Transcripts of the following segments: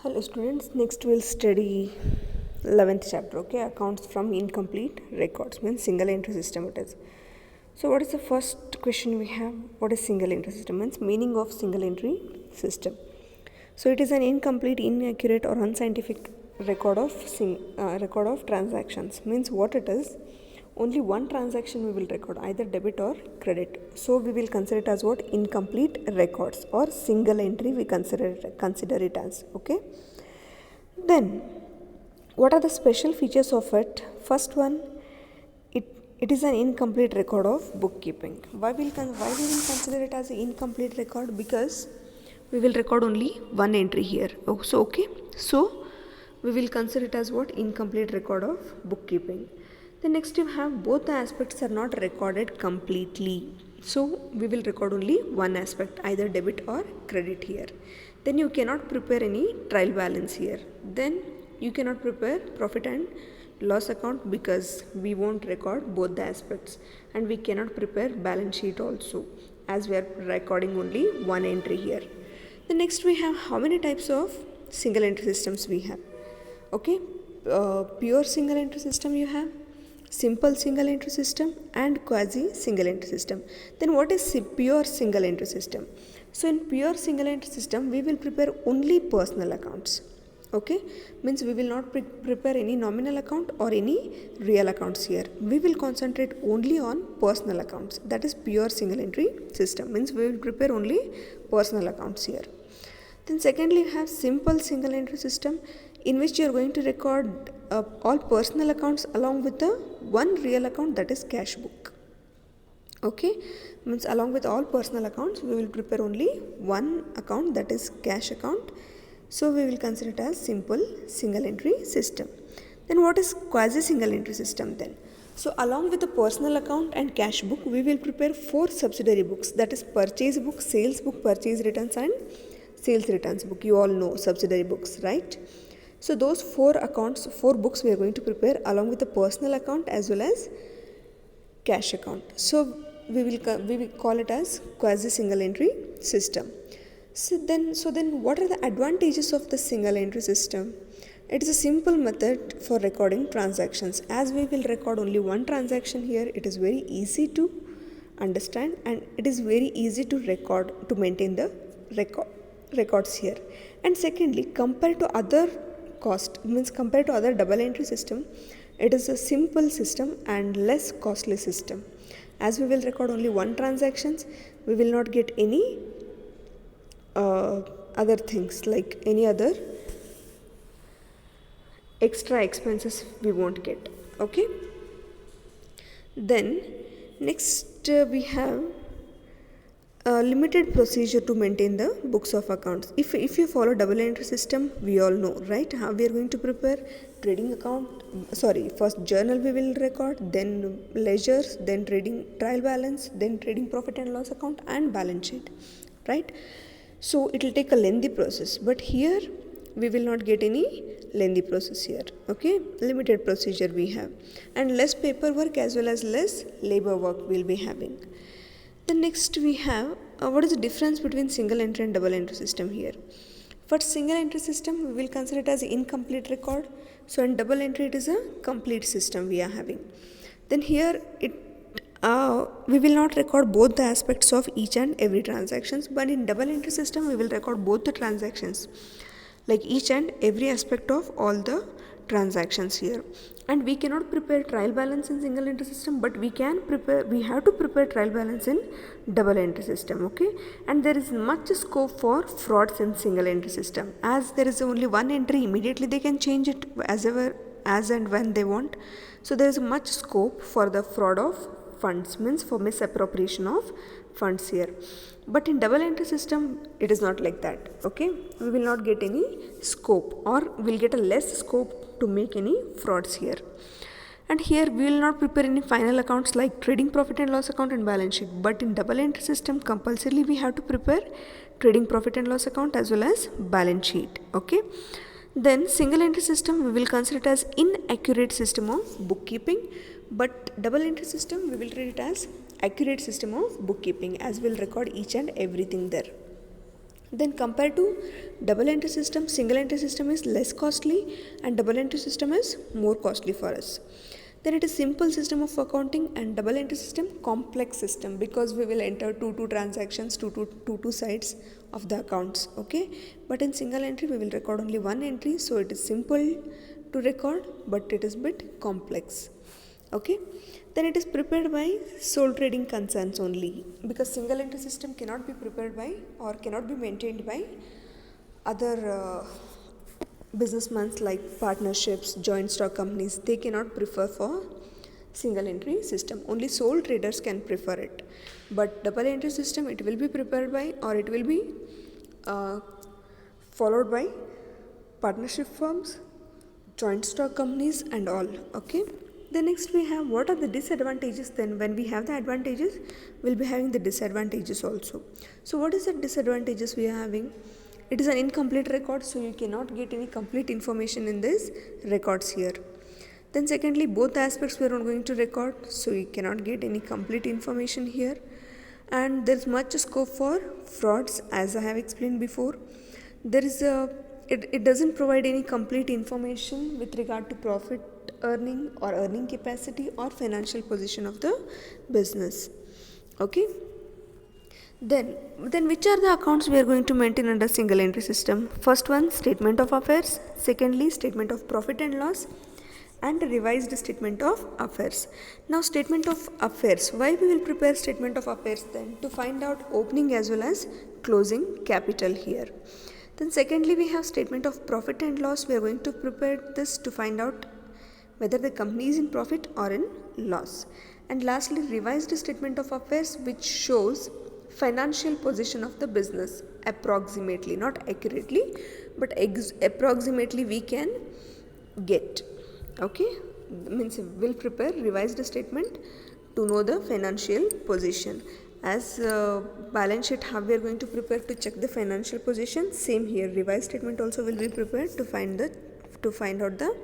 Hello students, next we'll study 11th chapter, okay, accounts from incomplete records, means single entry system it is. So what is the first question we have? What is single entry system? Means meaning of single entry system. So it is an incomplete, inaccurate or unscientific record of transactions. Means what it is, only one transaction we will record, either debit or credit. So we will consider it as what? Incomplete records or single entry we consider it as, okay. Then what are the special features of it? First one, it is an incomplete record of bookkeeping. Why we will consider it as an incomplete record? Because we will record only one entry here. So we will consider it as what? Incomplete record of bookkeeping. The next you have both the aspects are not recorded completely. So we will record only one aspect, either debit or credit here. Then you cannot prepare any trial balance here. Then you cannot prepare profit and loss account because we won't record both the aspects, and we cannot prepare balance sheet also as we are recording only one entry here. The next we have how many types of single entry systems we have. Okay, pure single entry system you have, simple single entry system and quasi single entry system. Then what is pure single entry system? So in pure single entry system we will prepare only personal accounts. Okay, means we will not prepare any nominal account or any real accounts here. We will concentrate only on personal accounts. That is pure single entry system, means we will prepare only personal accounts here. Then secondly we have simple single entry system, in which you are going to record all personal accounts along with the one real account, that is cash book. Okay, means along with all personal accounts we will prepare only one account, that is cash account. So we will consider it as simple single entry system. Then what is quasi single entry system then? So along with the personal account and cash book we will prepare 4 subsidiary books, that is purchase book, sales book, purchase returns and sales returns book. You all know subsidiary books, right? So those 4 books we are going to prepare along with the personal account as well as cash account. So we will call it as quasi single entry system. So then what are the advantages of the single entry system? It is a simple method for recording transactions. As we will record only one transaction here, it is very easy to understand and it is very easy to record, to maintain the records here. And secondly, compared to other double entry system, it is a simple system and less costly system. As we will record only one transactions, we will not get any other things like any other extra expenses we won't get. Okay, then next we have a limited procedure to maintain the books of accounts. If you follow double entry system, we all know, right, how we are going to prepare trading account, first journal we will record, then ledgers, then trading trial balance, then trading profit and loss account and balance sheet, right? So it will take a lengthy process, but here we will not get any lengthy process here. Okay, limited procedure we have, and less paperwork as well as less labor work we will be having. The next we have what is the difference between single entry and double entry system here. For single entry system we will consider it as incomplete record. So in double entry it is a complete system we are having. Then here we will not record both the aspects of each and every transactions, but in double entry system we will record both the transactions, like each and every aspect of all the transactions here. And we cannot prepare trial balance in single entry system, but we have to prepare trial balance in double entry system. Okay, and there is much scope for frauds in single entry system, as there is only one entry, immediately they can change it as and when they want. So there is much scope for the fraud of funds, means for misappropriation of funds here. But in double entry system it is not like that. Okay, we will not get any scope, or we'll get a less scope to make any frauds here. And here we will not prepare any final accounts like trading profit and loss account and balance sheet, but in double entry system compulsorily we have to prepare trading profit and loss account as well as balance sheet. Okay, then single entry system we will consider it as inaccurate system of bookkeeping, but double entry system we will treat it as accurate system of bookkeeping, as we'll record each and everything there. Then compared to double entry system, single entry system is less costly and double entry system is more costly for us. Then it is simple system of accounting, and double entry system complex system, because we will enter two transactions, two sides of the accounts. Okay, but in single entry we will record only one entry, so it is simple to record but it is bit complex. Okay, then it is prepared by sole trading concerns only, because single entry system cannot be prepared by or cannot be maintained by other businessmen like partnerships, joint stock companies. They cannot prefer for single entry system. Only sole traders can prefer it. But double entry system, it will be prepared by or it will be followed by partnership firms, joint stock companies and all. Okay, then next we have what are the disadvantages. Then when we have the advantages, we'll be having the disadvantages also. So what is the disadvantages we are having? It is an incomplete record, so you cannot get any complete information in these records here. Then secondly, both aspects we are not going to record, so you cannot get any complete information here. And there is much scope for frauds, as I have explained before. There is it doesn't provide any complete information with regard to profit earning or earning capacity or financial position of the business. Okay, then which are the accounts we are going to maintain under single entry system? First one, statement of affairs. Secondly, statement of profit and loss, and revised statement of affairs. Now statement of affairs, why we will prepare statement of affairs? Then to find out opening as well as closing capital here. Then secondly, we have statement of profit and loss. We are going to prepare this to find out whether the company is in profit or in loss. And lastly, revised statement of affairs, which shows financial position of the business approximately, not accurately, but approximately we can get. Okay, means we'll prepare revised statement to know the financial position. As balance sheet, how we are going to prepare to check the financial position, same here revised statement also will be prepared to find out the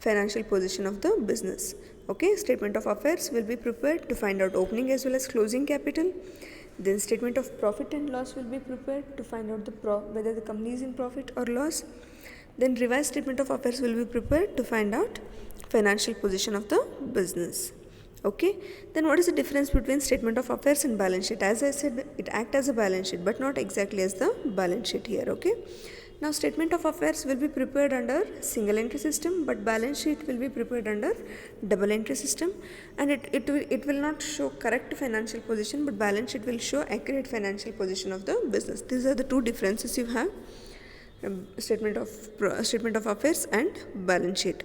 financial position of the business. Okay, statement of affairs will be prepared to find out opening as well as closing capital. Then statement of profit and loss will be prepared to find out whether the company is in profit or loss. Then revised statement of affairs will be prepared to find out financial position of the business. Okay, then what is the difference between statement of affairs and balance sheet? As I said, it acts as a balance sheet but not exactly as the balance sheet here. Okay, now statement of affairs will be prepared under single entry system, but balance sheet will be prepared under double entry system, and it will not show correct financial position, but balance sheet will show accurate financial position of the business. These are the two differences you have, statement of affairs and balance sheet.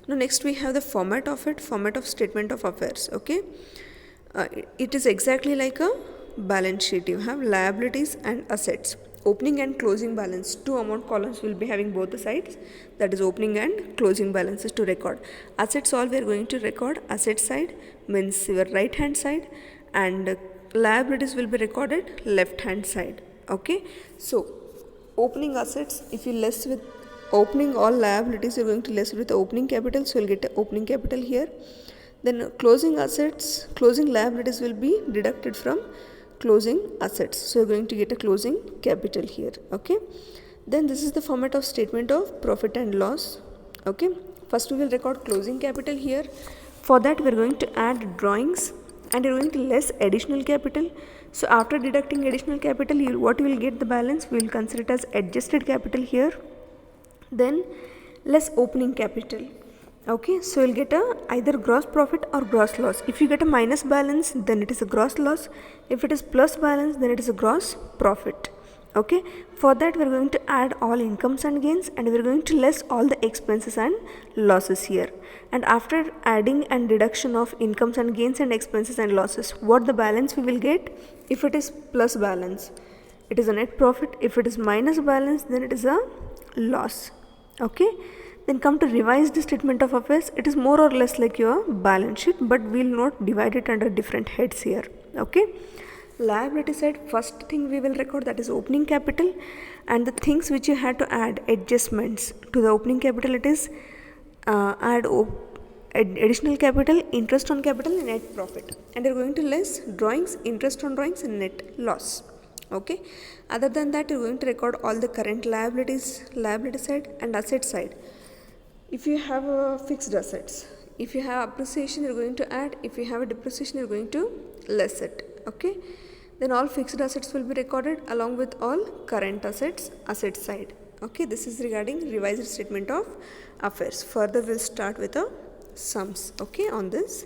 Now next we have the format of statement of affairs. Okay, it is exactly like a balance sheet. You have liabilities and assets, opening and closing balance. Two amount columns will be having both the sides, that is opening and closing balances to record. Assets, all we are going to record asset side, means your right hand side, and liabilities will be recorded left hand side. Okay, so opening assets, if you less with opening all liabilities, you're going to less with the opening capital, so you'll get the opening capital here. Then closing liabilities will be deducted from closing assets, so you're going to get a closing capital here. Okay, then this is the format of statement of profit and loss. Okay, first we will record closing capital here. For that we are going to add drawings and you're going to less additional capital. So after deducting additional capital, what you will get the balance, we will consider it as adjusted capital here. Then less opening capital. Okay, so you'll get either gross profit or gross loss. If you get a minus balance, then it is a gross loss. If it is plus balance, then it is a gross profit. Okay, for that we are going to add all incomes and gains, and we are going to less all the expenses and losses here. And after adding and deduction of incomes and gains and expenses and losses, what the balance we will get? If it is plus balance, it is a net profit. If it is minus balance, then it is a loss. Okay, then come to revised statement of affairs. It is more or less like your balance sheet, but we will not divide it under different heads here. Okay, liability side, first thing we will record, that is opening capital, and the things which you had to add adjustments to the opening capital, it is add additional capital, interest on capital and net profit, and you are going to less drawings, interest on drawings and net loss. Okay, other than that, you're going to record all the current liabilities, liability side and asset side. If you have fixed assets, if you have appreciation, you're going to add. If you have a depreciation, you're going to less it. Okay, then all fixed assets will be recorded along with all current assets, asset side. Okay, this is regarding revised statement of affairs. Further, we'll start with the sums. Okay, on this.